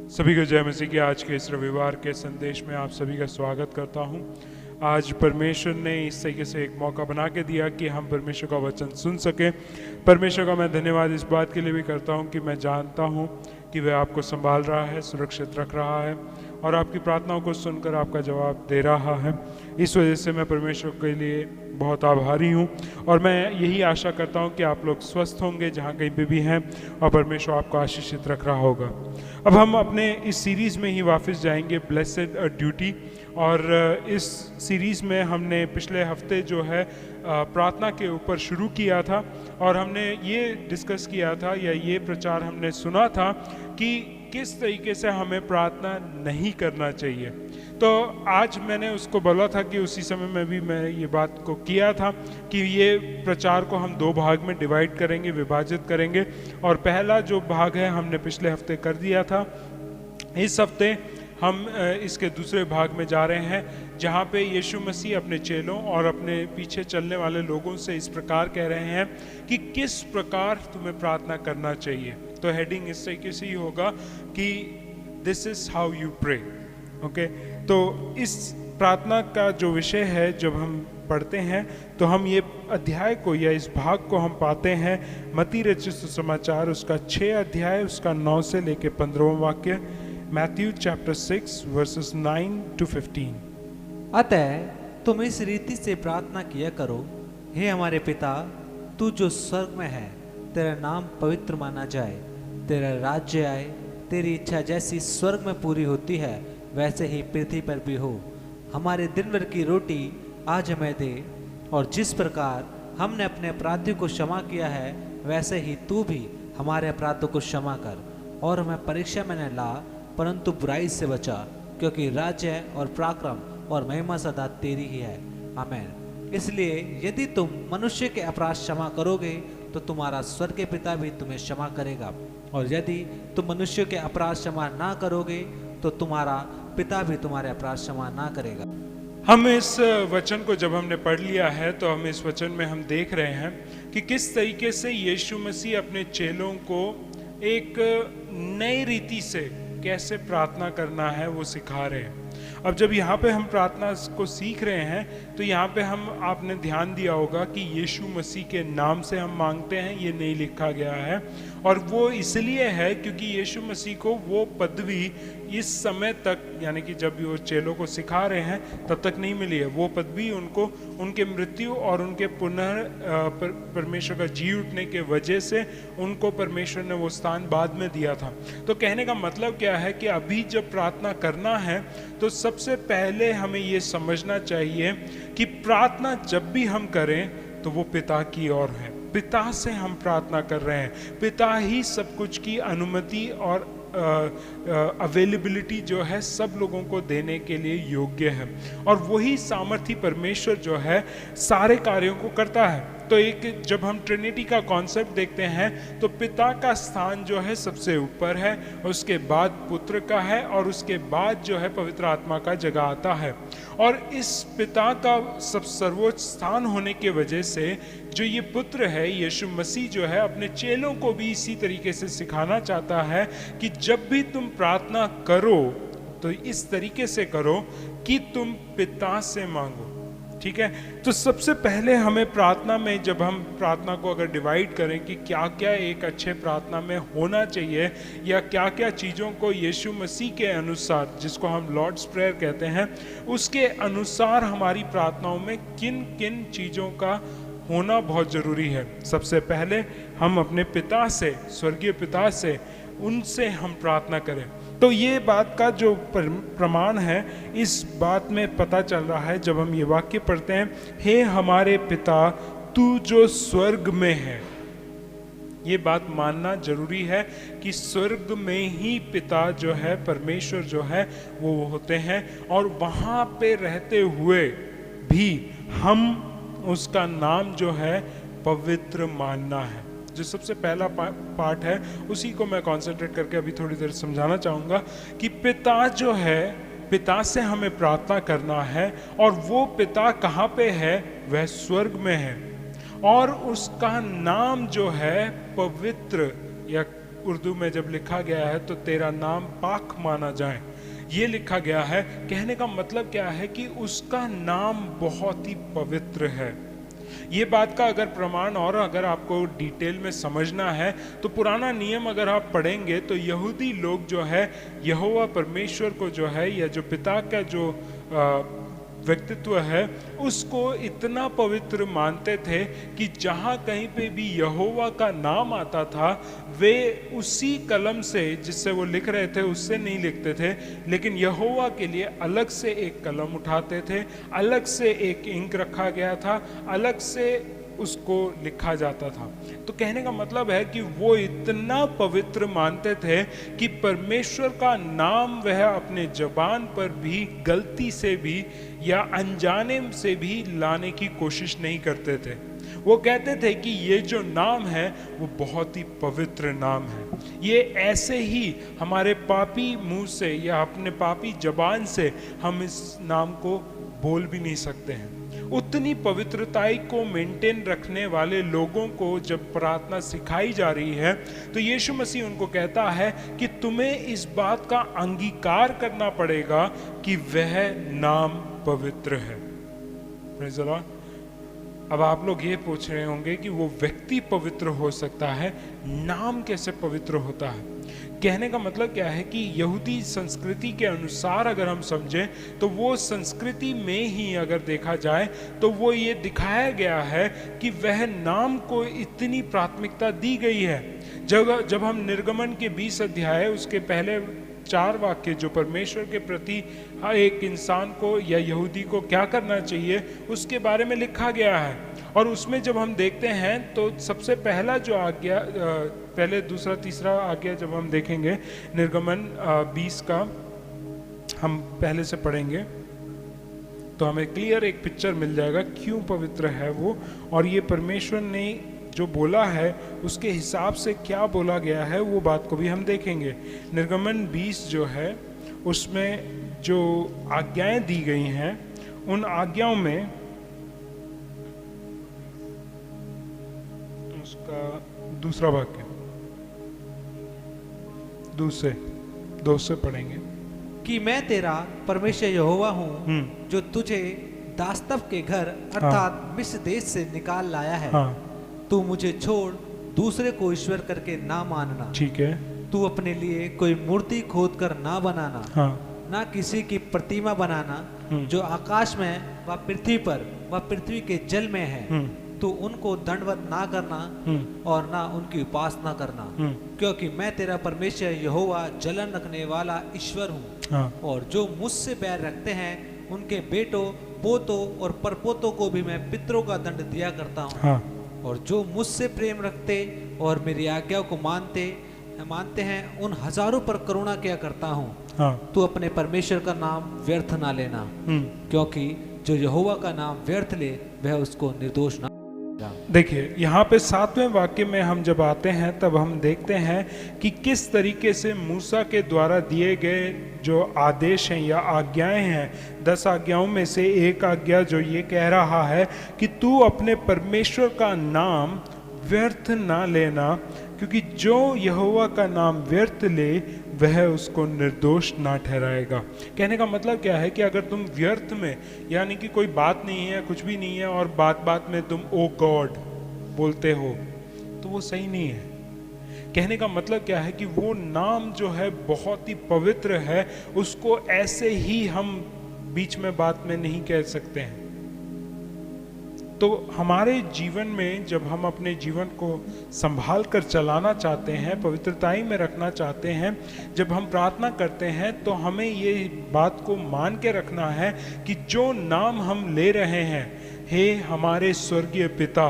सभी को जय मसीह के आज के इस रविवार के संदेश में आप सभी का स्वागत करता हूं। आज परमेश्वर ने इस तरीके से एक मौका बना के दिया कि हम परमेश्वर का वचन सुन सकें। परमेश्वर का मैं धन्यवाद इस बात के लिए भी करता हूं कि मैं जानता हूं कि वह आपको संभाल रहा है, सुरक्षित रख रहा है और आपकी प्रार्थनाओं को सुनकर आपका जवाब दे रहा है। इस वजह से मैं परमेश्वर के लिए बहुत आभारी हूँ और मैं यही आशा करता हूँ कि आप लोग स्वस्थ होंगे जहाँ कहीं पे भी हैं और परमेश्वर आपको आशीषित रख रहा होगा। अब हम अपने इस सीरीज़ में ही वापस जाएंगे, ब्लेसेड अ ड्यूटी। और इस सीरीज़ में हमने पिछले हफ्ते जो है प्रार्थना के ऊपर शुरू किया था और हमने ये डिस्कस किया था या ये प्रचार हमने सुना था कि किस तरीके से हमें प्रार्थना नहीं करना चाहिए। तो आज मैंने उसको बोला था कि उसी समय में भी मैं ये बात को किया था कि ये प्रचार को हम दो भाग में डिवाइड करेंगे, विभाजित करेंगे। और पहला जो भाग है हमने पिछले हफ्ते कर दिया था। इस हफ्ते हम इसके दूसरे भाग में जा रहे हैं जहाँ पे यीशु मसीह अपने चेलों और अपने पीछे चलने वाले लोगों से इस प्रकार कह रहे हैं कि किस प्रकार तुम्हें प्रार्थना करना चाहिए। तो हेडिंग इस तरीके से ही होगा कि this is how you pray. Okay, तो इस प्रार्थना का जो विषय है जब हम पढ़ते हैं तो हम ये अध्याय को या इस भाग को हम पाते हैं मत्ती रचित सुसमाचार उसका 6 अध्याय उसका 9 से लेके 15वां वाक्य, मैथ्यू चैप्टर 6 वर्सेस 9 to 15। अतः तुम इस रीति से प्रार्थना किया करो, हे हमारे पिता, तू जो स्वर्ग में है, तेरा नाम पवित्र माना जाए, तेरा राज्य आए, तेरी इच्छा जैसी स्वर्ग में पूरी होती है वैसे ही पृथ्वी पर भी हो। हमारे दिन भर की रोटी आज हमें दे, और जिस प्रकार हमने अपने अपराधियों को क्षमा किया है वैसे ही तू भी हमारे अपराधों को क्षमा कर, और हमें परीक्षा में न ला परंतु बुराई से बचा, क्योंकि राज्य और पराक्रम और महिमा सदा तेरी ही है। आमीन। इसलिए यदि तुम मनुष्य के अपराध क्षमा करोगे तो तुम्हारा स्वर्गीय पिता भी तुम्हें क्षमा करेगा, और यदि तुम मनुष्य के अपराध क्षमा ना करोगे तो तुम्हारा पिता भी तुम्हारे अपराध क्षमा ना करेगा। हम इस वचन को जब हमने पढ़ लिया है तो हम इस वचन में हम देख रहे हैं कि किस तरीके से यीशु मसीह अपने चेलों को एक नई रीति से कैसे प्रार्थना करना है वो सिखा रहे हैं। अब जब यहाँ पे हम प्रार्थना को सीख रहे हैं तो यहाँ पे आपने ध्यान दिया होगा कि यीशु मसीह के नाम से हम मांगते हैं, ये नहीं लिखा गया है। और वो इसलिए है क्योंकि यीशु मसीह को वो पदवी इस समय तक, यानी कि जब वो चेलों को सिखा रहे हैं तब तक नहीं मिली है। वो पदवी उनको उनके मृत्यु और उनके पुनः परमेश्वर का जी उठने के वजह से उनको परमेश्वर ने वो स्थान बाद में दिया था। तो कहने का मतलब क्या है कि अभी जब प्रार्थना करना है तो सबसे पहले हमें ये समझना चाहिए कि प्रार्थना जब भी हम करें तो वो पिता की ओर है, पिता से हम प्रार्थना कर रहे हैं। पिता ही सब कुछ की अनुमति और अवेलेबिलिटी जो है सब लोगों को देने के लिए योग्य है, और वही सामर्थी परमेश्वर जो है सारे कार्यों को करता है। तो एक जब हम ट्रिनिटी का कॉन्सेप्ट देखते हैं तो पिता का स्थान जो है सबसे ऊपर है, उसके बाद पुत्र का है, और उसके बाद जो है पवित्र आत्मा का जगह आता है। और इस पिता का सब सर्वोच्च स्थान होने के वजह से जो ये पुत्र है यीशु मसीह जो है अपने चेलों को भी इसी तरीके से सिखाना चाहता है कि जब भी तुम प्रार्थना करो तो इस तरीके से करो कि तुम पिता से मांगो। ठीक है, तो सबसे पहले हमें प्रार्थना में, जब हम प्रार्थना को अगर डिवाइड करें कि क्या क्या एक अच्छे प्रार्थना में होना चाहिए या क्या क्या चीज़ों को यीशु मसीह के अनुसार, जिसको हम लॉर्ड्स प्रेयर कहते हैं, उसके अनुसार हमारी प्रार्थनाओं में किन किन चीज़ों का होना बहुत ज़रूरी है। सबसे पहले हम अपने पिता से, स्वर्गीय पिता से, उनसे हम प्रार्थना करें। तो ये बात का जो प्रमाण है इस बात में पता चल रहा है जब हम ये वाक्य पढ़ते हैं, हे हमारे पिता तू जो स्वर्ग में है। ये बात मानना जरूरी है कि स्वर्ग में ही पिता जो है, परमेश्वर जो है वो होते हैं, और वहाँ पे रहते हुए भी हम उसका नाम जो है पवित्र मानना है। जो सबसे पहला पार्ट है उसी को मैं कंसंट्रेट करके अभी थोड़ी देर समझाना चाहूँगा कि पिता जो है, पिता से हमें प्रार्थना करना है, और वो पिता कहाँ पे है? वह स्वर्ग में है, और उसका नाम जो है पवित्र या उर्दू में जब लिखा गया है तो तेरा नाम पाक माना जाए, ये लिखा गया है। कहने का मतलब क्या है कि उसका नाम बहुत ही पवित्र है। ये बात का अगर प्रमाण और अगर आपको डिटेल में समझना है तो पुराना नियम अगर आप पढ़ेंगे तो यहूदी लोग जो है यहोवा परमेश्वर को जो है या जो पिता का जो व्यक्तित्व है उसको इतना पवित्र मानते थे कि जहाँ कहीं पे भी यहोवा का नाम आता था वे उसी कलम से जिससे वो लिख रहे थे उससे नहीं लिखते थे, लेकिन यहोवा के लिए अलग से एक कलम उठाते थे, अलग से एक इंक रखा गया था, अलग से उसको लिखा जाता था। तो कहने का मतलब है कि वो इतना पवित्र मानते थे कि परमेश्वर का नाम वह अपने जबान पर भी गलती से भी या अनजाने से भी लाने की कोशिश नहीं करते थे। वो कहते थे कि ये जो नाम है वो बहुत ही पवित्र नाम है, ये ऐसे ही हमारे पापी मुंह से या अपने पापी जबान से हम इस नाम को बोल भी नहीं सकते हैं। उतनी पवित्रताई को मेंटेन रखने वाले लोगों को जब प्रार्थना सिखाई जा रही है तो यीशु मसीह उनको कहता है कि तुम्हें इस बात का अंगीकार करना पड़ेगा कि वह नाम पवित्र है। Praise the Lord। अब आप लोग ये पूछ रहे होंगे कि वो व्यक्ति पवित्र हो सकता है, नाम कैसे पवित्र होता है? कहने का मतलब क्या है कि यहूदी संस्कृति के अनुसार अगर हम समझें तो वो संस्कृति में ही अगर देखा जाए तो वो ये दिखाया गया है कि वह नाम को इतनी प्राथमिकता दी गई है। जब हम निर्गमन के 20 अध्याय उसके पहले 4 वाक्य जो परमेश्वर के प्रति एक इंसान को या यहूदी को क्या करना चाहिए उसके बारे में लिखा गया है, और उसमें जब हम देखते हैं तो सबसे पहला जो आज्ञा, पहले दूसरा तीसरा आज्ञा जब हम देखेंगे निर्गमन 20 का हम पहले से पढ़ेंगे तो हमें क्लियर एक पिक्चर मिल जाएगा क्यों पवित्र है वो, और ये परमेश्वर ने जो बोला है उसके हिसाब से क्या बोला गया है वो बात को भी हम देखेंगे। निर्गमन 20 जो है उसमें जो आज्ञाएं दी गई हैं उन आज्ञाओं में उसका दूसरा वाक्य दो से पढ़ेंगे कि मैं तेरा परमेश्वर यहोवा हूँ जो तुझे दास्तव के घर अर्थात मिस्र देश से निकाल लाया है। हाँ। तू मुझे छोड़ दूसरे को ईश्वर करके ना मानना। ठीक है। तू अपने लिए कोई मूर्ति खोद कर ना बनाना। हाँ। ना किसी की प्रतिमा बनाना जो आकाश में व पृथ्वी पर व पृथ्वी के जल में है। तू उनको दंडवत ना करना और ना उनकी उपासना करना, क्योंकि मैं तेरा परमेश्वर यहोवा जलन रखने वाला ईश्वर हूँ। हाँ। और जो मुझसे बैर रखते हैं उनके बेटों पोतों और परपोतों को भी मैं पितरों का दंड दिया करता हूँ। हाँ। और जो मुझसे प्रेम रखते और मेरी आज्ञा को मानते हैं उन हजारों पर करुणा किया करता हूँ। हाँ। तू अपने परमेश्वर का नाम व्यर्थ ना लेना, क्योंकि जो यहोवा का नाम व्यर्थ ले वह उसको निर्दोष ना। देखिए यहाँ पे 7वें वाक्य में हम जब आते हैं तब हम देखते हैं कि किस तरीके से मूसा के द्वारा दिए गए जो आदेश हैं या आज्ञाएं हैं, 10 आज्ञाओं में से एक आज्ञा जो ये कह रहा है कि तू अपने परमेश्वर का नाम व्यर्थ ना लेना, क्योंकि जो यहोवा का नाम व्यर्थ ले वह उसको निर्दोष ना ठहराएगा। कहने का मतलब क्या है कि अगर तुम व्यर्थ में यानी कि कोई बात नहीं है, कुछ भी नहीं है, और बात बात में तुम ओ गॉड बोलते हो तो वो सही नहीं है। कहने का मतलब क्या है कि वो नाम जो है बहुत ही पवित्र है, उसको ऐसे ही हम बीच में बात में नहीं कह सकते हैं। तो हमारे जीवन में जब हम अपने जीवन को संभाल कर चलाना चाहते हैं, पवित्रताई में रखना चाहते हैं, जब हम प्रार्थना करते हैं तो हमें ये बात को मान के रखना है कि जो नाम हम ले रहे हैं, हे हमारे स्वर्गीय पिता,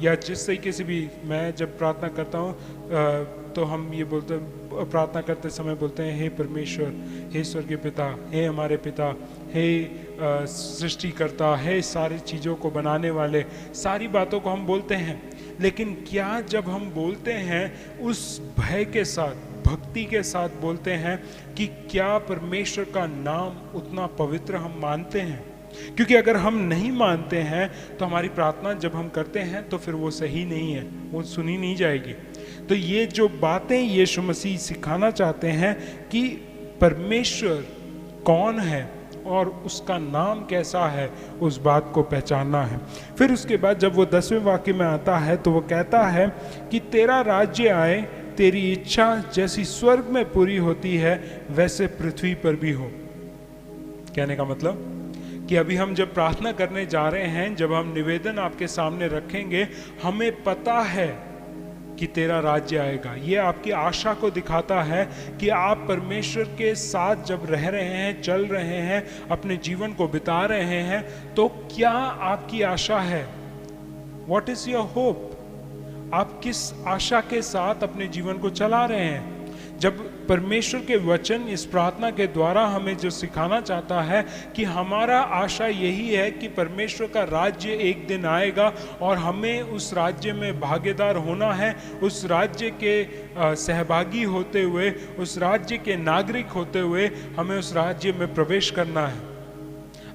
या जिस तरीके से भी मैं जब प्रार्थना करता हूँ तो हम ये बोलते हैं, प्रार्थना करते समय बोलते हैं हे परमेश्वर, हे स्वर्गीय पिता, हे हमारे पिता, हे सृष्टिकर्ता, हे सारी चीज़ों को बनाने वाले, सारी बातों को हम बोलते हैं। लेकिन क्या जब हम बोलते हैं उस भय के साथ, भक्ति के साथ बोलते हैं कि क्या परमेश्वर का नाम उतना पवित्र हम मानते हैं? क्योंकि अगर हम नहीं मानते हैं तो हमारी प्रार्थना जब हम करते हैं तो फिर वो सही नहीं है, वो सुनी नहीं जाएगी। तो ये जो बातें यीशु मसीह सिखाना चाहते हैं कि परमेश्वर कौन है और उसका नाम कैसा है, उस बात को पहचानना है। फिर उसके बाद जब वो 10वें वाक्य में आता है तो वो कहता है कि तेरा राज्य आए, तेरी इच्छा जैसी स्वर्ग में पूरी होती है वैसे पृथ्वी पर भी हो। कहने का मतलब कि अभी हम जब प्रार्थना करने जा रहे हैं, जब हम निवेदन आपके सामने रखेंगे, हमें पता है कि तेरा राज्य आएगा। ये आपकी आशा को दिखाता है कि आप परमेश्वर के साथ जब रह रहे हैं, चल रहे हैं, अपने जीवन को बिता रहे हैं, तो क्या आपकी आशा है? What is your hope? आप किस आशा के साथ अपने जीवन को चला रहे हैं? जब परमेश्वर के वचन इस प्रार्थना के द्वारा हमें जो सिखाना चाहता है कि हमारा आशा यही है कि परमेश्वर का राज्य एक दिन आएगा और हमें उस राज्य में भागीदार होना है, उस राज्य के सहभागी होते हुए, उस राज्य के नागरिक होते हुए हमें उस राज्य में प्रवेश करना है।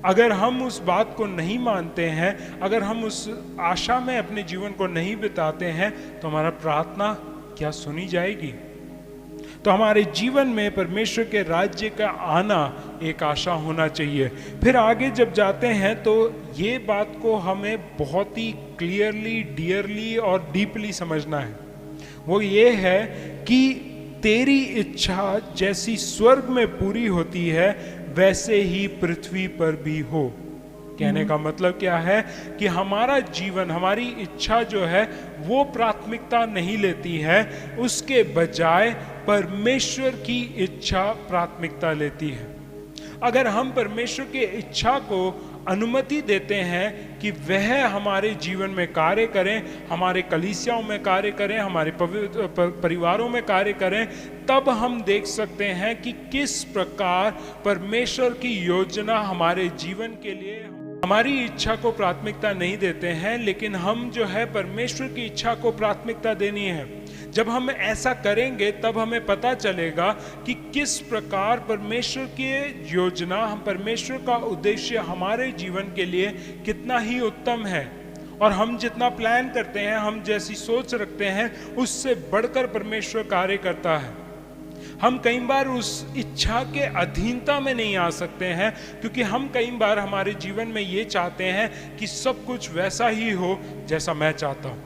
अगर हम उस बात को नहीं मानते हैं, अगर हम उस आशा में अपने जीवन को नहीं बिताते हैं, तो हमारा प्रार्थना क्या सुनी जाएगी? तो हमारे जीवन में परमेश्वर के राज्य का आना एक आशा होना चाहिए। फिर आगे जब जाते हैं तो ये बात को हमें बहुत ही क्लियरली, डियरली और डीपली समझना है। वो ये है कि तेरी इच्छा जैसी स्वर्ग में पूरी होती है वैसे ही पृथ्वी पर भी हो। कहने का मतलब क्या है कि हमारा जीवन, हमारी इच्छा जो है वो प्राथमिकता नहीं लेती है, उसके बजाय परमेश्वर की इच्छा प्राथमिकता लेती है। अगर हम परमेश्वर की इच्छा को अनुमति देते हैं कि वह हमारे जीवन में कार्य करें, हमारे कलीसियाओं में कार्य करें, हमारे परिवारों में कार्य करें, तब हम देख सकते हैं कि किस प्रकार परमेश्वर की योजना हमारे जीवन के लिए, हमारी इच्छा को प्राथमिकता नहीं देते हैं, लेकिन हम जो है परमेश्वर की इच्छा को प्राथमिकता देनी है। जब हम ऐसा करेंगे तब हमें पता चलेगा कि किस प्रकार परमेश्वर की योजना, हम परमेश्वर का उद्देश्य हमारे जीवन के लिए कितना ही उत्तम है, और हम जितना प्लान करते हैं, हम जैसी सोच रखते हैं, उससे बढ़कर परमेश्वर कार्य करता है। हम कई बार उस इच्छा के अधीनता में नहीं आ सकते हैं, क्योंकि हम कई बार हमारे जीवन में ये चाहते हैं कि सब कुछ वैसा ही हो जैसा मैं चाहता हूं।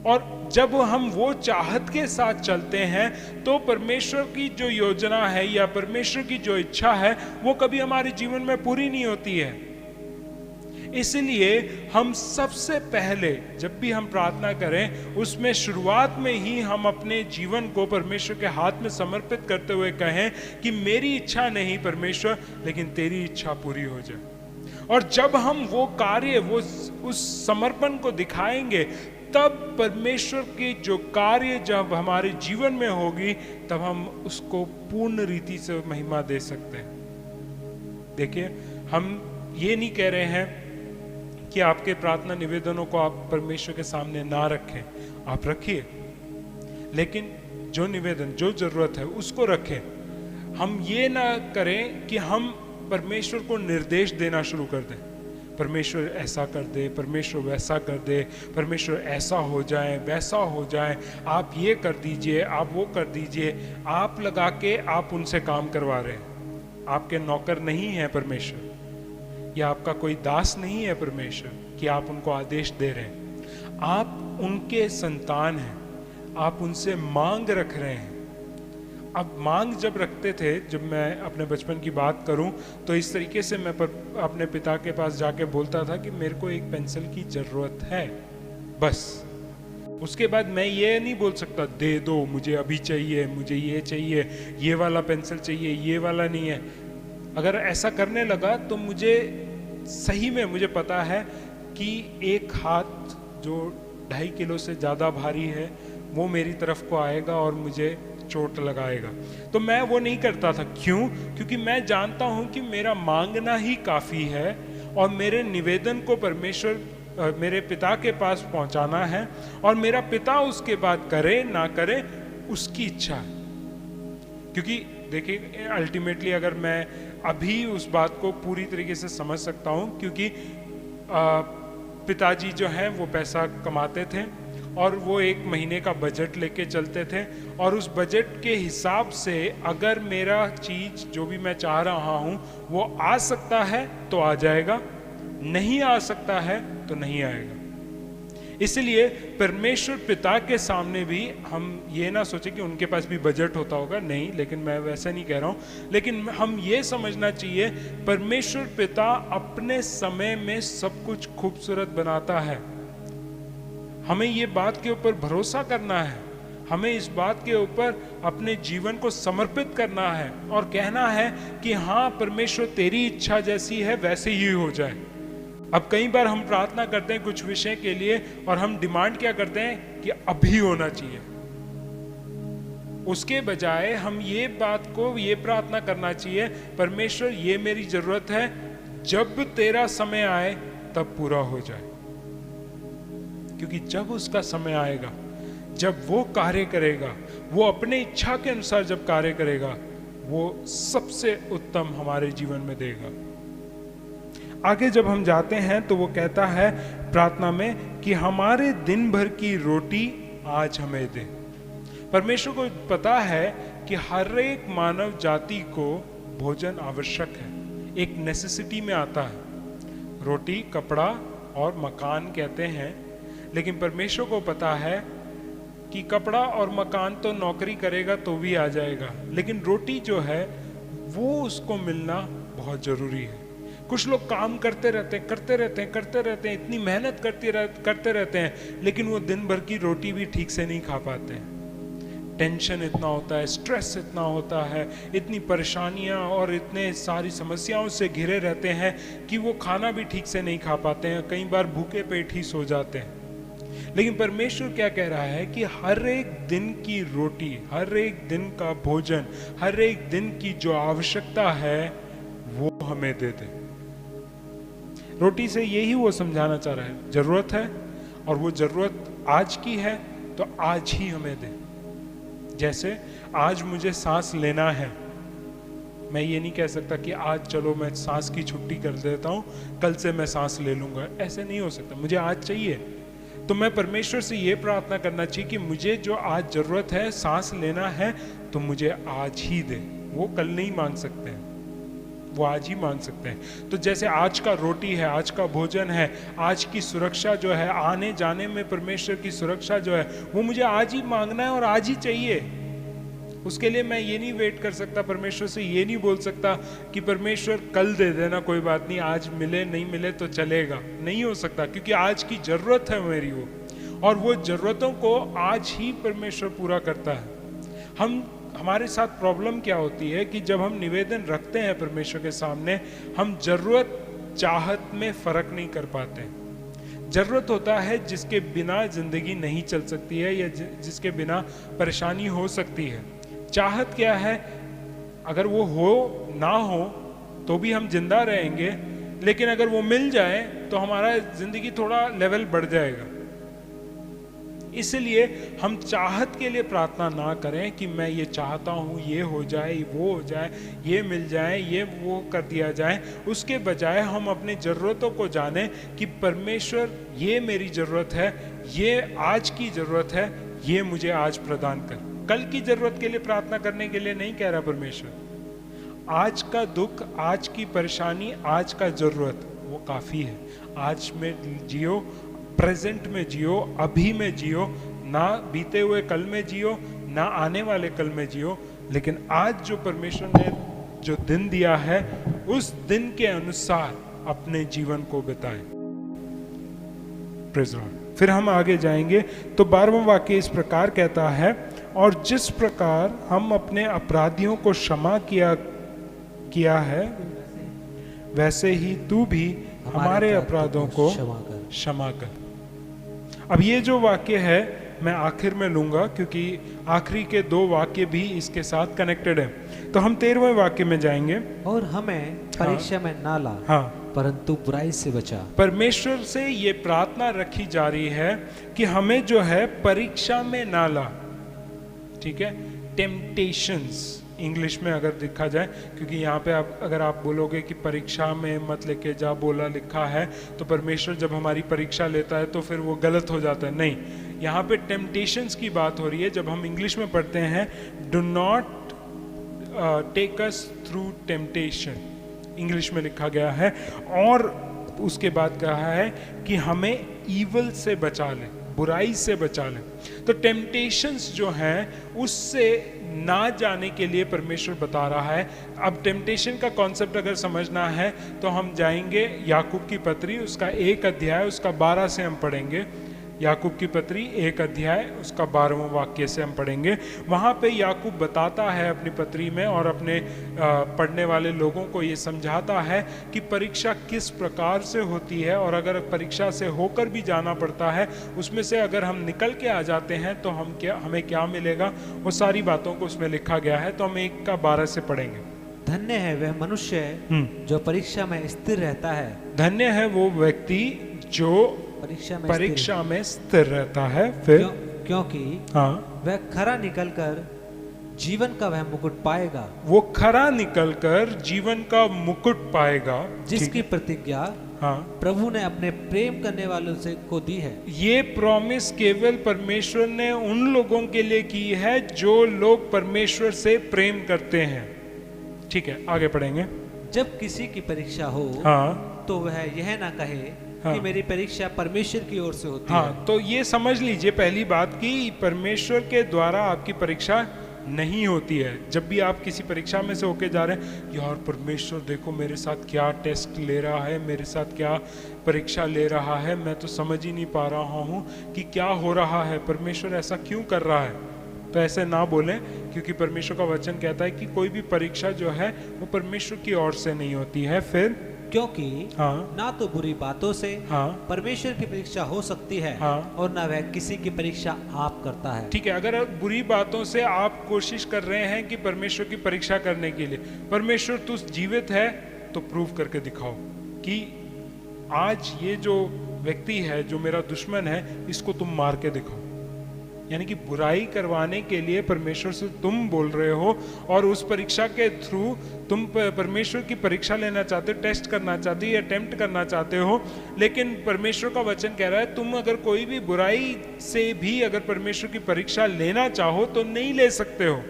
और जब हम वो चाहत के साथ चलते हैं तो परमेश्वर की जो योजना है या परमेश्वर की जो इच्छा है वो कभी हमारे जीवन में पूरी नहीं होती है। इसलिए हम सबसे पहले जब भी हम प्रार्थना करें, उसमें शुरुआत में ही हम अपने जीवन को परमेश्वर के हाथ में समर्पित करते हुए कहें कि मेरी इच्छा नहीं परमेश्वर, लेकिन तेरी इच्छा पूरी हो जाए। और जब हम वो कार्य, वो उस समर्पण को दिखाएंगे, तब परमेश्वर की जो कार्य जब हमारे जीवन में होगी, तब हम उसको पूर्ण रीति से महिमा दे सकते हैं। देखिए, हम ये नहीं कह रहे हैं कि आपके प्रार्थना निवेदनों को आप परमेश्वर के सामने ना रखें, आप रखिए, लेकिन जो निवेदन, जो जरूरत है उसको रखें। हम ये ना करें कि हम परमेश्वर को निर्देश देना शुरू कर दें, परमेश्वर ऐसा कर दे, परमेश्वर वैसा कर दे, परमेश्वर ऐसा हो जाए, वैसा हो जाए, आप ये कर दीजिए, आप वो कर दीजिए। आप लगा के आप उनसे काम करवा रहे हैं। आपके नौकर नहीं है परमेश्वर, या आपका कोई दास नहीं है परमेश्वर कि आप उनको आदेश दे रहे हैं। आप उनके संतान हैं, आप उनसे मांग रख रहे हैं। अब मांग जब रखते थे, जब मैं अपने बचपन की बात करूं, तो इस तरीके से मैं अपने पिता के पास जाके बोलता था कि मेरे को एक पेंसिल की ज़रूरत है, बस। उसके बाद मैं ये नहीं बोल सकता दे दो, मुझे अभी चाहिए, मुझे ये चाहिए, ये वाला पेंसिल चाहिए, ये वाला नहीं है। अगर ऐसा करने लगा तो मुझे सही में मुझे पता है कि एक हाथ जो 2.5 किलो से ज़्यादा भारी है वो मेरी तरफ को आएगा और मुझे चोट लगाएगा। तो मैं वो नहीं करता था। क्यों? क्योंकि मैं जानता हूं कि मेरा मांगना ही काफ़ी है और मेरे निवेदन को परमेश्वर, मेरे पिता के पास पहुंचाना है, और मेरा पिता उसके बाद करे ना करे उसकी इच्छा है। क्योंकि देखिए, अल्टीमेटली अगर मैं अभी उस बात को पूरी तरीके से समझ सकता हूँ, क्योंकि पिताजी जो हैं वो पैसा कमाते थे और वो एक महीने का बजट लेके चलते थे, और उस बजट के हिसाब से अगर मेरा चीज जो भी मैं चाह रहा हूं वो आ सकता है तो आ जाएगा, नहीं आ सकता है तो नहीं आएगा। इसलिए परमेश्वर पिता के सामने भी हम ये ना सोचे कि उनके पास भी बजट होता होगा, नहीं, लेकिन मैं वैसा नहीं कह रहा हूं, लेकिन हम ये समझना चाहिए परमेश्वर पिता अपने समय में सब कुछ खूबसूरत बनाता है। हमें ये बात के ऊपर भरोसा करना है, हमें इस बात के ऊपर अपने जीवन को समर्पित करना है और कहना है कि हाँ परमेश्वर तेरी इच्छा जैसी है वैसे ही हो जाए। अब कई बार हम प्रार्थना करते हैं कुछ विषय के लिए और हम डिमांड क्या करते हैं कि अभी होना चाहिए, उसके बजाय हम ये बात को ये प्रार्थना करना चाहिए, परमेश्वर ये मेरी जरूरत है, जब तेरा समय आए तब पूरा हो जाए। क्योंकि जब उसका समय आएगा, जब वो कार्य करेगा, वो अपने इच्छा के अनुसार जब कार्य करेगा, वो सबसे उत्तम हमारे जीवन में देगा। आगे जब हम जाते हैं तो वो कहता है प्रार्थना में कि हमारे दिन भर की रोटी आज हमें दे। परमेश्वर को पता है कि हर एक मानव जाति को भोजन आवश्यक है, एक नेसेसिटी में आता है। रोटी, कपड़ा और मकान कहते हैं, लेकिन परमेश्वर को पता है कि कपड़ा और मकान तो नौकरी करेगा तो भी आ जाएगा, लेकिन रोटी जो है वो उसको मिलना बहुत जरूरी है। कुछ लोग काम करते रहते हैं, इतनी मेहनत करते रहते हैं, लेकिन वो दिन भर की रोटी भी ठीक से नहीं खा पाते हैं। टेंशन इतना होता है, स्ट्रेस इतना होता है, इतनी परेशानियां और इतने सारी समस्याओं से घिरे रहते हैं कि वो खाना भी ठीक से नहीं खा पाते हैं, कई बार भूखे पेट ही सो जाते हैं। लेकिन परमेश्वर क्या कह रहा है कि हर एक दिन की रोटी, हर एक दिन का भोजन, हर एक दिन की जो आवश्यकता है वो हमें दे दे। रोटी से यही वो समझाना चाह रहा है, जरूरत है और वो जरूरत आज की है तो आज ही हमें दे। जैसे आज मुझे सांस लेना है, मैं ये नहीं कह सकता कि आज चलो मैं सांस की छुट्टी कर देता हूँ, कल से मैं सांस ले लूंगा, ऐसे नहीं हो सकता। मुझे आज चाहिए तो मैं परमेश्वर से ये प्रार्थना करना चाहिए कि मुझे जो आज जरूरत है, सांस लेना है, तो मुझे आज ही दे। वो कल नहीं मांग सकते हैं, वो आज ही मांग सकते हैं। तो जैसे आज का रोटी है, आज का भोजन है, आज की सुरक्षा जो है, आने जाने में परमेश्वर की सुरक्षा जो है, वो मुझे आज ही मांगना है और आज ही चाहिए। उसके लिए मैं ये नहीं वेट कर सकता, परमेश्वर से ये नहीं बोल सकता कि परमेश्वर कल दे देना, कोई बात नहीं, आज मिले नहीं मिले तो चलेगा। नहीं हो सकता, क्योंकि आज की जरूरत है मेरी वो, और वो जरूरतों को आज ही परमेश्वर पूरा करता है। हमारे साथ प्रॉब्लम क्या होती है कि जब हम निवेदन रखते हैं परमेश्वर के सामने, हम जरूरत चाहत में फर्क नहीं कर पाते। जरूरत होता है जिसके बिना जिंदगी नहीं चल सकती है, या जिसके बिना परेशानी हो सकती है। चाहत क्या है, अगर वो हो ना हो तो भी हम जिंदा रहेंगे, लेकिन अगर वो मिल जाए तो हमारा जिंदगी थोड़ा लेवल बढ़ जाएगा। इसलिए हम चाहत के लिए प्रार्थना ना करें कि मैं ये चाहता हूँ, ये हो जाए, वो हो जाए, ये मिल जाए, ये वो कर दिया जाए। उसके बजाय हम अपनी ज़रूरतों को जानें कि परमेश्वर ये मेरी ज़रूरत है, ये आज की ज़रूरत है, ये मुझे आज प्रदान कर। कल की ज़रूरत के लिए प्रार्थना करने के लिए नहीं कह रहा परमेश्वर। आज का दुख, आज की परेशानी, आज का ज़रूरत वो काफ़ी है। आज में जियो, प्रेजेंट में जियो, अभी में जियो, ना बीते हुए कल में जियो, ना आने वाले कल में जियो, लेकिन आज जो परमेश्वर ने जो दिन दिया है उस दिन के अनुसार अपने जीवन को बिताएं। Praise Lord. फिर हम आगे जाएंगे तो 12वां वाक्य इस प्रकार कहता है, और जिस प्रकार हम अपने अपराधियों को क्षमा किया है, वैसे ही तू भी हमारे अपराधों को क्षमा कर। अब ये जो वाक्य है मैं आखिर में लूंगा, क्योंकि आखिरी के 2 वाक्य भी इसके साथ कनेक्टेड है। तो हम 13वें वाक्य में जाएंगे। और हमें परीक्षा में ना ला, परंतु बुराई से बचा। परमेश्वर से ये प्रार्थना रखी जा रही है कि हमें जो है परीक्षा में ना ला। ठीक है, टेम्पटेशंस इंग्लिश में अगर देखा जाए, क्योंकि यहाँ पे अगर आप बोलोगे कि परीक्षा में मत लेके जा बोला लिखा है, तो परमेश्वर जब हमारी परीक्षा लेता है तो फिर वो गलत हो जाता है। नहीं, यहाँ पे टेम्पटेशंस की बात हो रही है। जब हम इंग्लिश में पढ़ते हैं do not take us through temptation, English में लिखा गया है, और उसके बाद कहा है कि हमें ईवल से बचा लें, बुराई से बचा लें। तो टेम्पटेशंस जो हैं उससे ना जाने के लिए परमेश्वर बता रहा है। अब टेम्पटेशन का कॉन्सेप्ट अगर समझना है तो हम जाएंगे याकूब की पत्री, उसका 1 अध्याय, उसका 12 से हम पढ़ेंगे। याकूब की पत्री 1 अध्याय, उसका 12वां वाक्य से हम पढ़ेंगे। वहाँ पे याकूब बताता है अपनी पत्री में, और अपने पढ़ने वाले लोगों को ये समझाता है कि परीक्षा किस प्रकार से होती है, और अगर परीक्षा से होकर भी जाना पड़ता है, उसमें से अगर हम निकल के आ जाते हैं तो हमें क्या मिलेगा, वो सारी बातों को उसमें लिखा गया है। तो हम 1 का 12 से पढ़ेंगे। धन्य है वह मनुष्य जो परीक्षा में स्थिर रहता है। धन्य है वो व्यक्ति जो परीक्षा में स्थिर रहता है। फिर क्योंकि हाँ, वह खरा निकलकर जीवन का वह मुकुट पाएगा। वो खरा निकलकर जीवन का मुकुट पाएगा, जिसकी प्रतिज्ञा हाँ प्रभु ने अपने प्रेम करने वालों से को दी है। ये प्रॉमिस केवल परमेश्वर ने उन लोगों के लिए की है जो लोग परमेश्वर से प्रेम करते हैं। ठीक है, आगे पढ़ेंगे। जब किसी की परीक्षा हो हाँ, तो वह यह ना कहे हाँ, कि मेरी परीक्षा परमेश्वर की ओर से होती हाँ, है। तो ये समझ लीजिए पहली बात कि परमेश्वर के द्वारा आपकी परीक्षा नहीं होती है। जब भी आप किसी परीक्षा में से होके जा रहे हैं, यार परमेश्वर देखो मेरे साथ क्या टेस्ट ले रहा है, मेरे साथ क्या परीक्षा ले रहा है, मैं तो समझ ही नहीं पा रहा हूँ कि क्या हो रहा है, परमेश्वर ऐसा क्यों कर रहा है। तो ऐसे ना बोलें, क्योंकि परमेश्वर का वचन कहता है कि कोई भी परीक्षा जो है वो परमेश्वर की ओर से नहीं होती है। फिर क्योंकि हाँ, ना तो बुरी बातों से हाँ, परमेश्वर की परीक्षा हो सकती है, हाँ, और ना वह किसी की परीक्षा आप करता है। ठीक है, अगर बुरी बातों से आप कोशिश कर रहे हैं कि परमेश्वर की परीक्षा करने के लिए, परमेश्वर तू जीवित है तो प्रूव करके दिखाओ कि आज ये जो व्यक्ति है, जो मेरा दुश्मन है, इसको तुम मार के दिखाओ। यानी कि बुराई करवाने के लिए परमेश्वर से तुम बोल रहे हो, और उस परीक्षा के थ्रू तुम परमेश्वर की परीक्षा लेना चाहते हो, टेस्ट करना चाहते हो या अटेम्प्ट करना चाहते हो। लेकिन परमेश्वर का वचन कह रहा है तुम अगर कोई भी बुराई से भी अगर परमेश्वर की परीक्षा लेना चाहो तो नहीं ले सकते हो।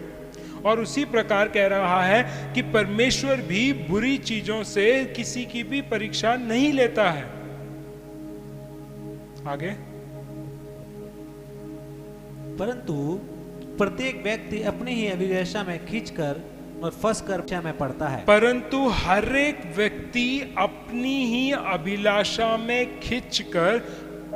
और उसी प्रकार कह रहा है कि परमेश्वर भी बुरी चीजों से किसी की भी परीक्षा नहीं लेता है। आगे, परंतु प्रत्येक व्यक्ति अपनी ही अभिलाषा में खींचकर और फंसकर परीक्षा में पड़ता है। परंतु हर एक व्यक्ति अपनी ही अभिलाषा में खिंचकर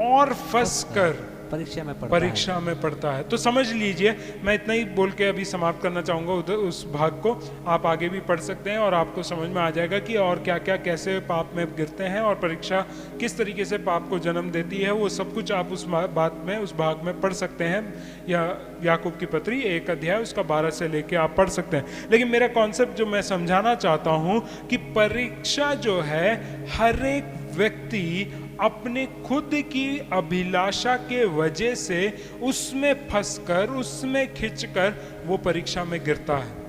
और फंसकर परीक्षा में पड़ता है। तो समझ लीजिए, मैं इतना ही बोल के अभी समाप्त करना चाहूंगा उधर उस भाग को। आप आगे भी पढ़ सकते हैं और आपको समझ में आ जाएगा कि और क्या क्या कैसे पाप में गिरते हैं और परीक्षा किस तरीके से पाप को जन्म देती है। वो सब कुछ आप उस बात में, उस भाग में पढ़ सकते हैं, या याकूब की पत्री 1 अध्याय उसका 12 से लेके आप पढ़ सकते हैं। लेकिन मेरा कॉन्सेप्ट जो मैं समझाना चाहता हूं कि परीक्षा जो है, हर एक व्यक्ति अपने खुद की अभिलाषा के वजह से उसमें फंसकर, उसमें खिंचकर वो परीक्षा में गिरता है।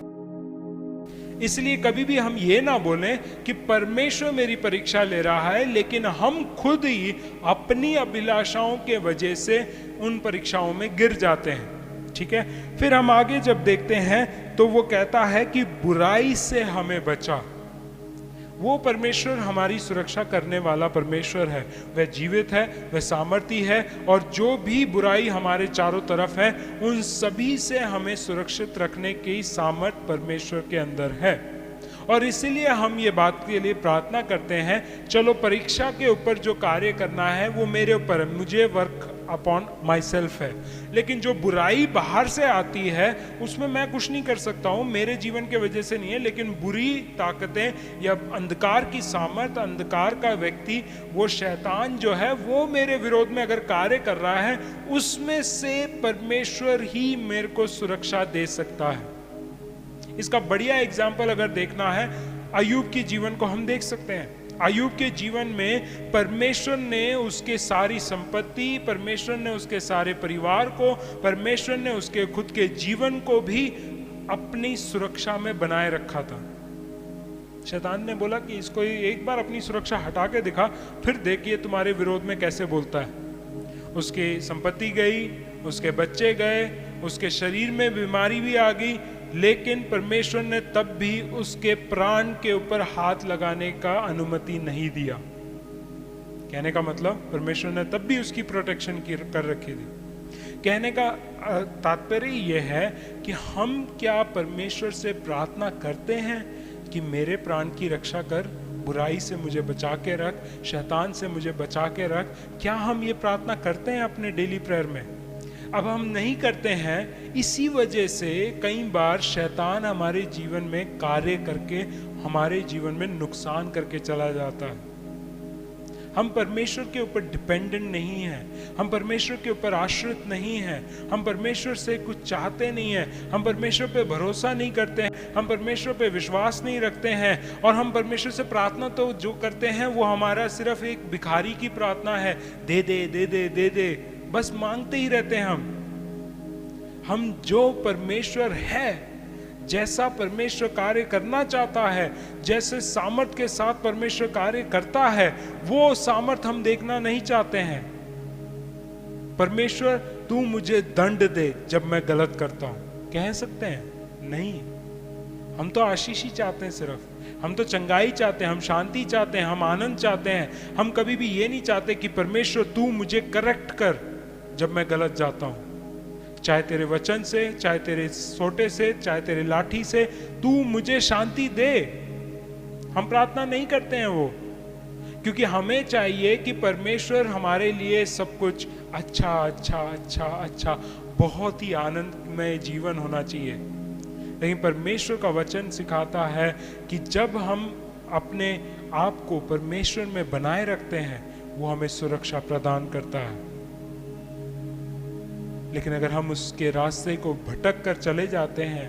इसलिए कभी भी हम ये ना बोलें कि परमेश्वर मेरी परीक्षा ले रहा है, लेकिन हम खुद ही अपनी अभिलाषाओं के वजह से उन परीक्षाओं में गिर जाते हैं। ठीक है, फिर हम आगे जब देखते हैं तो वो कहता है कि बुराई से हमें बचा। वो परमेश्वर हमारी सुरक्षा करने वाला परमेश्वर है, वह जीवित है, वह सामर्थी है, और जो भी बुराई हमारे चारों तरफ है उन सभी से हमें सुरक्षित रखने की सामर्थ परमेश्वर के अंदर है। और इसीलिए हम ये बात के लिए प्रार्थना करते हैं, चलो परीक्षा के ऊपर जो कार्य करना है वो मेरे ऊपर है, मुझे वर्क अपॉन माई सेल्फ है। लेकिन जो बुराई बाहर से आती है उसमें मैं कुछ नहीं कर सकता हूँ, मेरे जीवन के वजह से नहीं है। लेकिन बुरी ताकतें या अंधकार की सामर्थ, अंधकार का व्यक्ति, वो शैतान जो है, वो मेरे विरोध में अगर कार्य कर रहा है, उसमें से परमेश्वर ही मेरे को सुरक्षा दे सकता है। इसका बढ़िया एग्जाम्पल अगर देखना है, अय्यूब के जीवन को हम देख सकते हैं। अय्यूब के जीवन में परमेश्वर ने उसके सारी संपत्ति, परमेश्वर ने उसके सारे परिवार को, परमेश्वर ने उसके खुद के जीवन को भी अपनी सुरक्षा में बनाए रखा था। शैतान ने बोला कि इसको एक बार अपनी सुरक्षा हटा के दिखा, फिर देखिए तुम्हारे विरोध में कैसे बोलता है। उसकी संपत्ति गई, उसके बच्चे गए, उसके शरीर में बीमारी भी आ गई, लेकिन परमेश्वर ने तब भी उसके प्राण के ऊपर हाथ लगाने का अनुमति नहीं दिया। कहने का मतलब परमेश्वर ने तब भी उसकी प्रोटेक्शन कर रखी थी। कहने का तात्पर्य यह है कि हम क्या परमेश्वर से प्रार्थना करते हैं कि मेरे प्राण की रक्षा कर, बुराई से मुझे बचा के रख, शैतान से मुझे बचा के रख? क्या हम ये प्रार्थना करते हैं अपने डेली प्रेयर में? अब हम नहीं करते हैं, इसी वजह से कई बार शैतान हमारे जीवन में कार्य करके हमारे जीवन में नुकसान करके चला जाता है। हम परमेश्वर के ऊपर डिपेंडेंट नहीं हैं, हम परमेश्वर के ऊपर आश्रित नहीं हैं, हम परमेश्वर से कुछ चाहते नहीं हैं, हम परमेश्वर पे भरोसा नहीं करते हैं, हम परमेश्वर पे विश्वास नहीं रखते हैं, और हम परमेश्वर से प्रार्थना तो जो करते हैं वो हमारा सिर्फ एक भिखारी की प्रार्थना है, दे दे दे दे दे दे, बस मांगते ही रहते हैं। हम जो परमेश्वर है, जैसा परमेश्वर कार्य करना चाहता है, जैसे सामर्थ के साथ परमेश्वर कार्य करता है, वो सामर्थ हम देखना नहीं चाहते हैं। परमेश्वर तू मुझे दंड दे जब मैं गलत करता हूं, कह सकते हैं? नहीं, हम तो आशीष ही चाहते हैं, सिर्फ हम तो चंगाई चाहते हैं, हम शांति चाहते हैं, हम आनंद चाहते हैं। हम कभी भी ये नहीं चाहते कि परमेश्वर तू मुझे करेक्ट कर जब मैं गलत जाता हूं, चाहे तेरे वचन से, चाहे तेरे सोटे से, चाहे तेरे लाठी से, तू मुझे शांति दे। हम प्रार्थना नहीं करते हैं वो, क्योंकि हमें चाहिए कि परमेश्वर हमारे लिए सब कुछ अच्छा अच्छा अच्छा अच्छा, बहुत ही आनंदमय जीवन होना चाहिए। लेकिन परमेश्वर का वचन सिखाता है कि जब हम अपने आप को परमेश्वर में बनाए रखते हैं, वो हमें सुरक्षा प्रदान करता है। लेकिन अगर हम उसके रास्ते को भटक कर चले जाते हैं,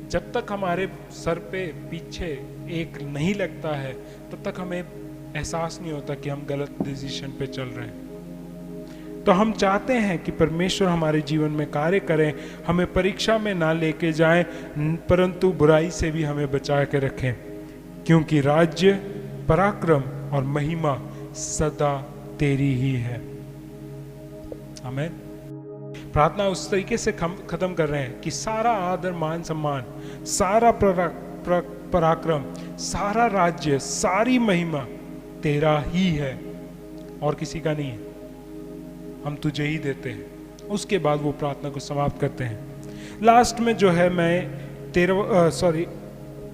जब तक हमारे सर पे पीछे एक नहीं लगता है, तब तक हमें एहसास नहीं होता कि हम गलत डिसीजन पे चल रहे हैं। तो हम चाहते हैं कि परमेश्वर हमारे जीवन में कार्य करें, हमें परीक्षा में ना लेके जाएं, परंतु बुराई से भी हमें बचा के रखें, क्योंकि राज्य, पराक्रम और महिमा सदा तेरी ही है। आमीन। प्रार्थना उस तरीके से खत्म कर रहे हैं कि सारा आदर, मान सम्मान, सारा पराक्रम, सारा राज्य, सारी महिमा तेरा ही है और किसी का नहीं है, हम तुझे ही देते हैं। उसके बाद वो प्रार्थना को समाप्त करते हैं। लास्ट में जो है, मैं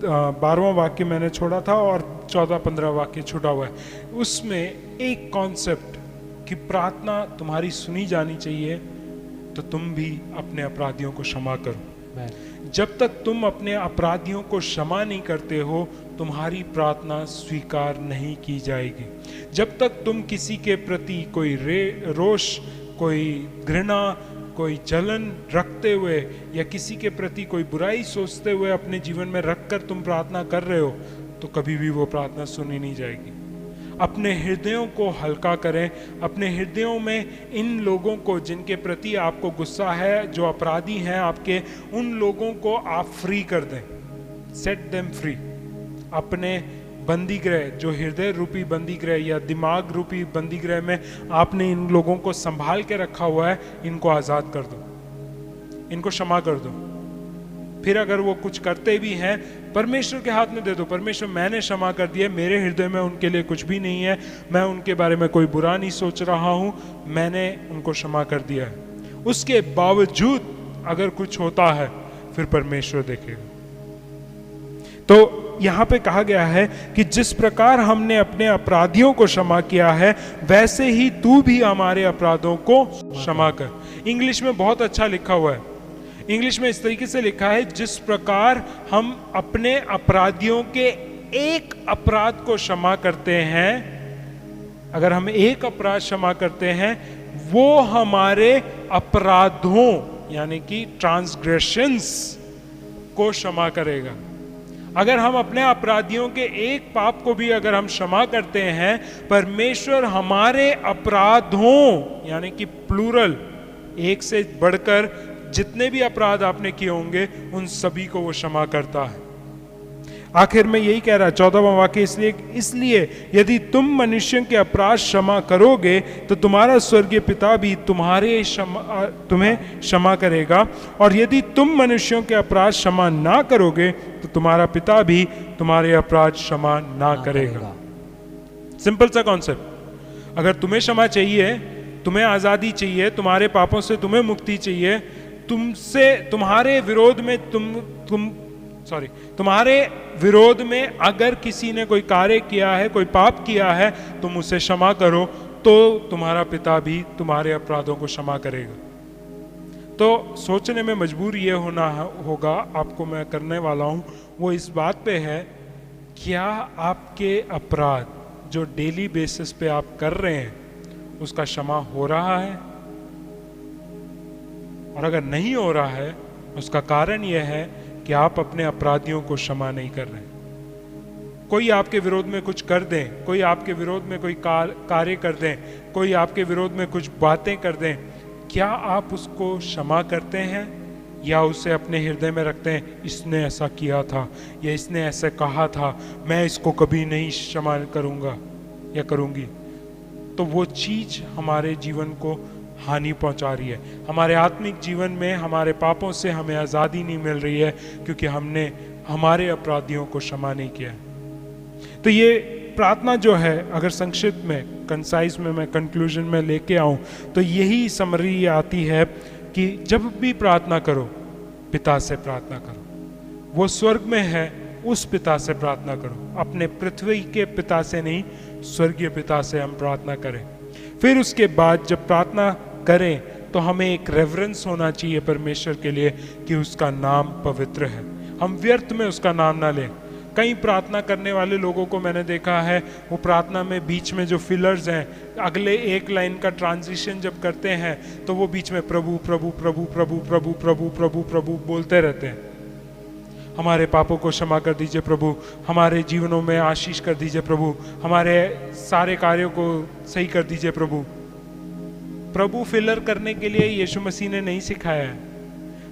12वां वाक्य मैंने छोड़ा था और 14-15 वाक्य छूटा हुआ है। उसमें एक कॉन्सेप्ट कि प्रार्थना तुम्हारी सुनी जानी चाहिए, तो तुम भी अपने अपराधियों को क्षमा करो। जब तक तुम अपने अपराधियों को क्षमा नहीं करते हो, तुम्हारी प्रार्थना स्वीकार नहीं की जाएगी। जब तक तुम किसी के प्रति कोई रोष, कोई घृणा, कोई जलन रखते हुए या किसी के प्रति कोई बुराई सोचते हुए अपने जीवन में रखकर तुम प्रार्थना कर रहे हो, तो कभी भी वो प्रार्थना सुनी नहीं जाएगी। अपने हृदयों को हल्का करें, अपने हृदयों में इन लोगों को जिनके प्रति आपको गुस्सा है, जो अपराधी हैं आपके, उन लोगों को आप फ्री कर दें, सेट देम फ्री। अपने बंदी गृह, जो हृदय रूपी बंदी गृह या दिमाग रूपी बंदी गृह में आपने इन लोगों को संभाल के रखा हुआ है, इनको आज़ाद कर दो, इनको क्षमा कर दो। फिर अगर वो कुछ करते भी हैं, परमेश्वर के हाथ में दे दो। परमेश्वर, मैंने क्षमा कर दिया, मेरे हृदय में उनके लिए कुछ भी नहीं है, मैं उनके बारे में कोई बुरा नहीं सोच रहा हूं, मैंने उनको क्षमा कर दिया है। उसके बावजूद अगर कुछ होता है, फिर परमेश्वर देखेगा। तो यहाँ पे कहा गया है कि जिस प्रकार हमने अपने अपराधियों को क्षमा किया है, वैसे ही तू भी हमारे अपराधों को क्षमा कर। इंग्लिश में बहुत अच्छा लिखा हुआ है। इंग्लिश में इस तरीके से लिखा है, जिस प्रकार हम अपने अपराधियों के एक अपराध को क्षमा करते हैं, अगर हम एक अपराध क्षमा करते हैं, वो हमारे अपराधों यानी कि ट्रांसग्रेशंस को क्षमा करेगा। अगर हम अपने अपराधियों के एक पाप को भी अगर हम क्षमा करते हैं, परमेश्वर हमारे अपराधों यानी कि प्लूरल, एक से बढ़कर जितने भी अपराध आपने किए होंगे, उन सभी को वो क्षमा करता है। आखिर में यही कह रहा है 14वां वाक्य, इसलिए यदि तुम मनुष्यों के अपराध क्षमा करोगे तो तुम्हारा स्वर्गीय पिता भी तुम्हें क्षमा करेगा, और यदि तुम मनुष्यों के अपराध क्षमा ना करोगे तो तुम्हारा पिता भी तुम्हारे अपराध क्षमा ना करेगा। सिंपल सा कॉन्सेप्ट। अगर तुम्हें क्षमा चाहिए, तुम्हें आजादी चाहिए, तुम्हारे पापों से तुम्हें मुक्ति चाहिए, तुम्हारे विरोध में अगर किसी ने कोई कार्य किया है, कोई पाप किया है, तुम उसे क्षमा करो तो तुम्हारा पिता भी तुम्हारे अपराधों को क्षमा करेगा। तो सोचने में मजबूर ये होगा आपको, मैं करने वाला हूं वो इस बात पे है, क्या आपके अपराध जो डेली बेसिस पे आप कर रहे हैं उसका क्षमा हो रहा है? और अगर नहीं हो रहा है उसका कारण यह है कि आप अपने अपराधियों को क्षमा नहीं कर रहे। कोई आपके विरोध में कुछ कर दें, कोई आपके विरोध में कोई कार्य कर दें, कोई आपके विरोध में कुछ बातें कर दें, क्या आप उसको क्षमा करते हैं या उसे अपने हृदय में रखते हैं, इसने ऐसा किया था या इसने ऐसे कहा था, मैं इसको कभी नहीं क्षमा करूंगा या करूंगी? तो वो चीज हमारे जीवन को हानि पहुंचा रही है। हमारे आत्मिक जीवन में हमारे पापों से हमें आज़ादी नहीं मिल रही है क्योंकि हमने हमारे अपराधियों को क्षमा नहीं किया। तो ये प्रार्थना जो है, अगर संक्षिप्त में, कंसाइज में मैं कंक्लूजन में लेके आऊं तो यही समरी आती है कि जब भी प्रार्थना करो, पिता से प्रार्थना करो। वो स्वर्ग में है, उस पिता से प्रार्थना करो। अपने पृथ्वी के पिता से नहीं, स्वर्गीय पिता से हम प्रार्थना करें। फिर उसके बाद जब प्रार्थना करें तो हमें एक रेवरेंस होना चाहिए परमेश्वर के लिए कि उसका नाम पवित्र है। हम व्यर्थ में उसका नाम ना लें। कई प्रार्थना करने वाले लोगों को मैंने देखा है, वो प्रार्थना में बीच में जो फिलर्स हैं, अगले एक लाइन का ट्रांजिशन जब करते हैं तो वो बीच में प्रभु प्रभु प्रभु प्रभु प्रभु प्रभु प्रभु प्रभु बोलते रहते हैं। हमारे पापों को क्षमा कर दीजिए प्रभु, हमारे जीवनों में आशीष कर दीजिए प्रभु, हमारे सारे कार्यों को सही कर दीजिए प्रभु। प्रभु फिलर करने के लिए यीशु मसीह ने नहीं सिखाया है।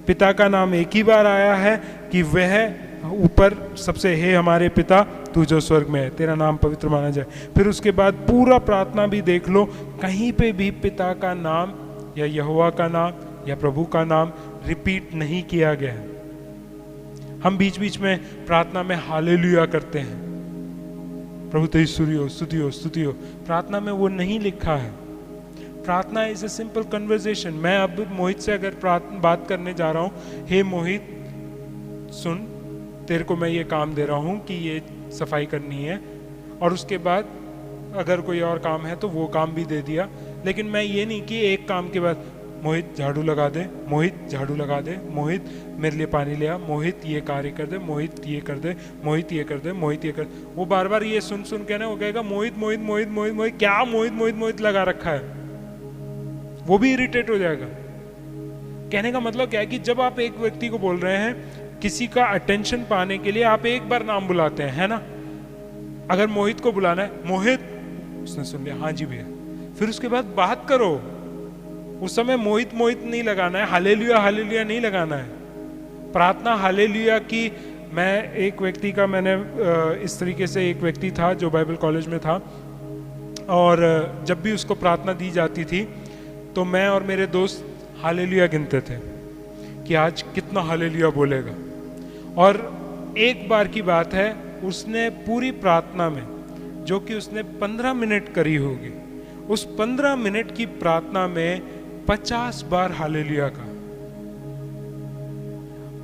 पिता का नाम एक ही बार आया है कि वह ऊपर सबसे, हे हमारे पिता तू जो स्वर्ग में है, तेरा नाम पवित्र माना जाए। फिर उसके बाद पूरा प्रार्थना भी देख लो, कहीं पे भी पिता का नाम या यहोवा का नाम या प्रभु का नाम रिपीट नहीं किया गया है। हम बीच बीच में प्रार्थना में हालेलुया करते हैं, प्रभु तेरी स्तुति हो स्तुति हो स्तुति हो। प्रार्थना में वो नहीं लिखा है। प्रार्थना इज ए सिंपल कन्वर्सेशन। मैं अब मोहित से अगर बात करने जा रहा हूँ, हे मोहित सुन, तेरे को मैं ये काम दे रहा हूँ कि ये सफाई करनी है, और उसके बाद अगर कोई और काम है तो वो काम भी दे दिया। लेकिन मैं ये नहीं कि एक काम के बाद मोहित झाड़ू लगा दे, मोहित झाड़ू लगा दे, मोहित मेरे लिए पानी ले आ, मोहित ये कार्य कर दे, मोहित ये कर दे, मोहित ये कर दे, मोहित ये कर। वो बार बार ये सुन सुन के ना वो कहेगा मोहित मोहित मोहित मोहित मोहित, क्या मोहित मोहित मोहित लगा रखा है, वो भी इरिटेट हो जाएगा। कहने का मतलब क्या है कि जब आप एक व्यक्ति को बोल रहे हैं, किसी का अटेंशन पाने के लिए आप एक बार नाम बुलाते हैं, है ना? अगर मोहित को बुलाना है, मोहित, उसने सुन लिया, हाँ जी भैया, फिर उसके बाद बात करो। उस समय मोहित मोहित नहीं लगाना है, हालेलुया हालेलुया नहीं लगाना है। प्रार्थना हालेलुया की, मैं एक व्यक्ति का, मैंने इस तरीके से, एक व्यक्ति था जो बाइबल कॉलेज में था, और जब भी उसको प्रार्थना दी जाती थी तो मैं और मेरे दोस्त हालेलुया गिनते थे कि आज कितना हालेलुया बोलेगा। और एक बार की बात है, उसने पूरी प्रार्थना में, जो कि उसने 15 मिनट करी होगी, उस 15 मिनट की प्रार्थना में 50 बार हालेलुया का।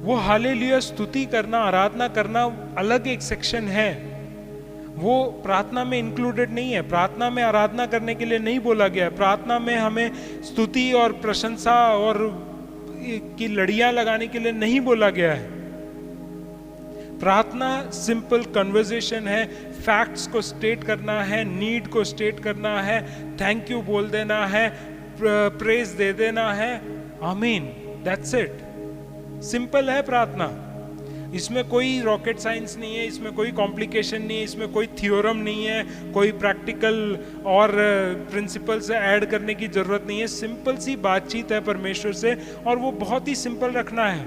वो हालेलुया स्तुति करना, आराधना करना अलग एक सेक्शन है, वो प्रार्थना में इंक्लूडेड नहीं है। प्रार्थना में आराधना करने के लिए नहीं बोला गया है। प्रार्थना में हमें स्तुति और प्रशंसा और की लड़ियां लगाने के लिए नहीं बोला गया है। प्रार्थना सिंपल कन्वर्सेशन है, फैक्ट्स को स्टेट करना है, नीड को स्टेट करना है, थैंक यू बोल देना है, प्रेज दे देना है, आमीन, दैट्स इट। सिंपल है प्रार्थना। इसमें कोई रॉकेट साइंस नहीं है, इसमें कोई कॉम्प्लिकेशन नहीं है, इसमें कोई थ्योरम नहीं है, कोई प्रैक्टिकल और प्रिंसिपल से ऐड करने की जरूरत नहीं है। सिंपल सी बातचीत है परमेश्वर से, और वो बहुत ही सिंपल रखना है।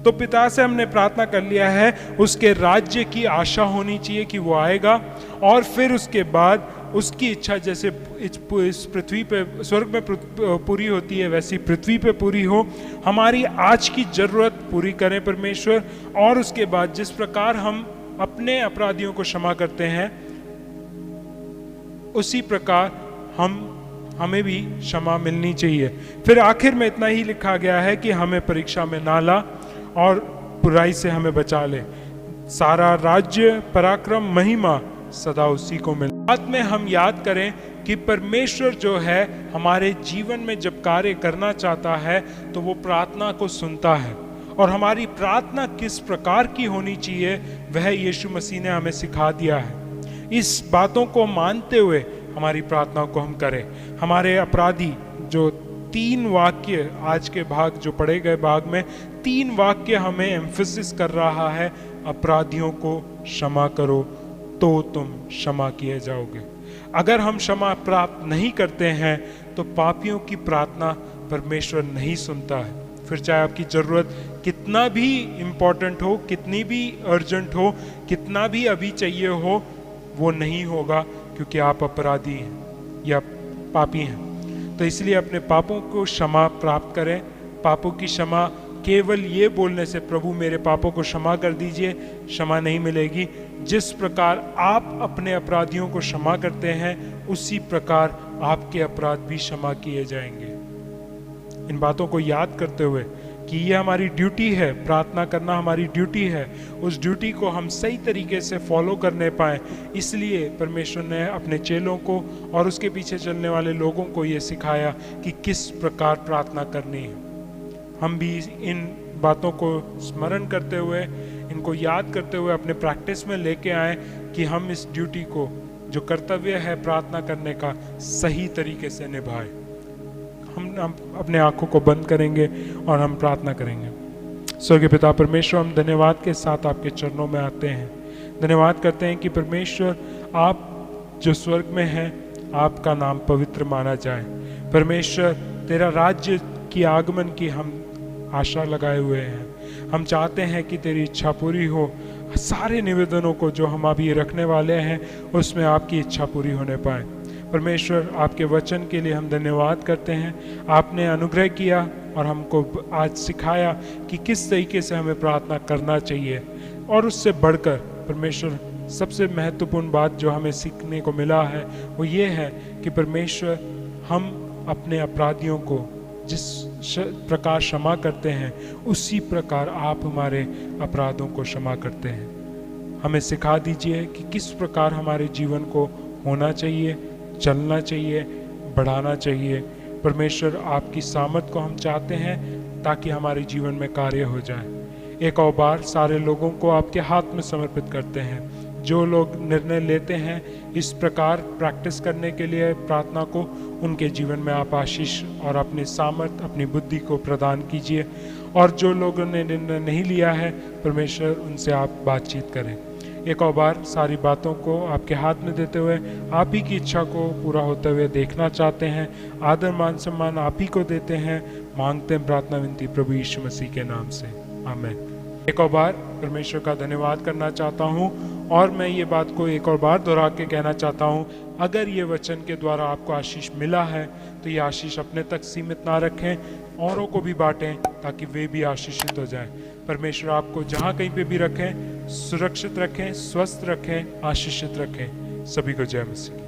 तो पिता से हमने प्रार्थना कर लिया है, उसके राज्य की आशा होनी चाहिए कि वो आएगा, और फिर उसके बाद उसकी इच्छा जैसे इस पृथ्वी पे स्वर्ग में पूरी होती है वैसी पृथ्वी पे पूरी हो। हमारी आज की जरूरत पूरी करें परमेश्वर, और उसके बाद जिस प्रकार हम अपने अपराधियों को क्षमा करते हैं उसी प्रकार हमें भी क्षमा मिलनी चाहिए। फिर आखिर में इतना ही लिखा गया है कि हमें परीक्षा में ना ला और बुराई से हमें बचा ले। सारा राज्य, पराक्रम, महिमा सदा उसी को मिले। बाद में हम याद करें कि परमेश्वर जो है हमारे जीवन में जब कार्य करना चाहता है तो वो प्रार्थना को सुनता है, और हमारी प्रार्थना किस प्रकार की होनी चाहिए वह यीशु मसीह ने हमें सिखा दिया है। इस बातों को मानते हुए हमारी प्रार्थना को हम करें। हमारे अपराधी जो 3 वाक्य आज के भाग जो पढ़े गए भाग में 3 वाक्य हमें एम्फेसिस कर रहा है, अपराधियों को क्षमा करो तो तुम क्षमा किए जाओगे। अगर हम क्षमा प्राप्त नहीं करते हैं तो पापियों की प्रार्थना परमेश्वर नहीं सुनता है। फिर चाहे आपकी जरूरत कितना भी इंपॉर्टेंट हो, कितनी भी अर्जेंट हो, कितना भी अभी चाहिए हो, वो नहीं होगा, क्योंकि आप अपराधी हैं या पापी हैं। तो इसलिए अपने पापों को क्षमा प्राप्त करें। पापों की क्षमा केवल ये बोलने से प्रभु मेरे पापों को क्षमा कर दीजिए क्षमा नहीं मिलेगी। जिस प्रकार आप अपने अपराधियों को क्षमा करते हैं उसी प्रकार आपके अपराध भी क्षमा किए जाएंगे। इन बातों को याद करते हुए कि ये हमारी ड्यूटी है, प्रार्थना करना हमारी ड्यूटी है, उस ड्यूटी को हम सही तरीके से फॉलो करने पाए, इसलिए परमेश्वर ने अपने चेलों को और उसके पीछे चलने वाले लोगों को ये सिखाया कि किस प्रकार प्रार्थना करनी है। हम भी इन बातों को स्मरण करते हुए, इनको याद करते हुए अपने प्रैक्टिस में लेके आए कि हम इस ड्यूटी को, जो कर्तव्य है प्रार्थना करने का, सही तरीके से निभाएं। हम अपने आंखों को बंद करेंगे और हम प्रार्थना करेंगे। स्वर्गीय पिता परमेश्वर, हम धन्यवाद के साथ आपके चरणों में आते हैं। धन्यवाद करते हैं कि परमेश्वर आप जो स्वर्ग में हैं, आपका नाम पवित्र माना जाए। परमेश्वर, तेरा राज्य की आगमन की हम आशा लगाए हुए हैं। हम चाहते हैं कि तेरी इच्छा पूरी हो। सारे निवेदनों को जो हम अभी रखने वाले हैं उसमें आपकी इच्छा पूरी होने पाए। परमेश्वर, आपके वचन के लिए हम धन्यवाद करते हैं। आपने अनुग्रह किया और हमको आज सिखाया कि किस तरीके से हमें प्रार्थना करना चाहिए, और उससे बढ़कर परमेश्वर सबसे महत्वपूर्ण बात जो हमें सीखने को मिला है वो ये है कि परमेश्वर, हम अपने अपराधियों को जिस प्रकार क्षमा करते हैं उसी प्रकार आप हमारे अपराधों को क्षमा करते हैं। हमें सिखा दीजिए कि किस प्रकार हमारे जीवन को होना चाहिए, चलना चाहिए, बढ़ाना चाहिए। परमेश्वर, आपकी सामर्थ को हम चाहते हैं ताकि हमारे जीवन में कार्य हो जाए। एक और बार सारे लोगों को आपके हाथ में समर्पित करते हैं। जो लोग निर्णय लेते हैं इस प्रकार प्रैक्टिस करने के लिए प्रार्थना को, उनके जीवन में आप आशीष और अपनी सामर्थ, अपनी बुद्धि को प्रदान कीजिए। और जो लोगों ने निर्णय नहीं लिया है, परमेश्वर उनसे आप बातचीत करें। एक और बार सारी बातों को आपके हाथ में देते हुए आप ही की इच्छा को पूरा होते हुए देखना चाहते हैं। आदर मान सम्मान आप ही को देते हैं। मांगते हैं प्रार्थना विनती प्रभु यीशु मसीह के नाम से, आमीन। एक और बार परमेश्वर का धन्यवाद करना चाहता हूँ, और मैं ये बात को एक और बार दोहरा के कहना चाहता हूँ, अगर ये वचन के द्वारा आपको आशीष मिला है तो ये आशीष अपने तक सीमित ना रखें, औरों को भी बांटें ताकि वे भी आशीषित हो जाएं। परमेश्वर आपको जहाँ कहीं पे भी रखें, सुरक्षित रखें, स्वस्थ रखें, आशीषित रखें। सभी को जय मसीह।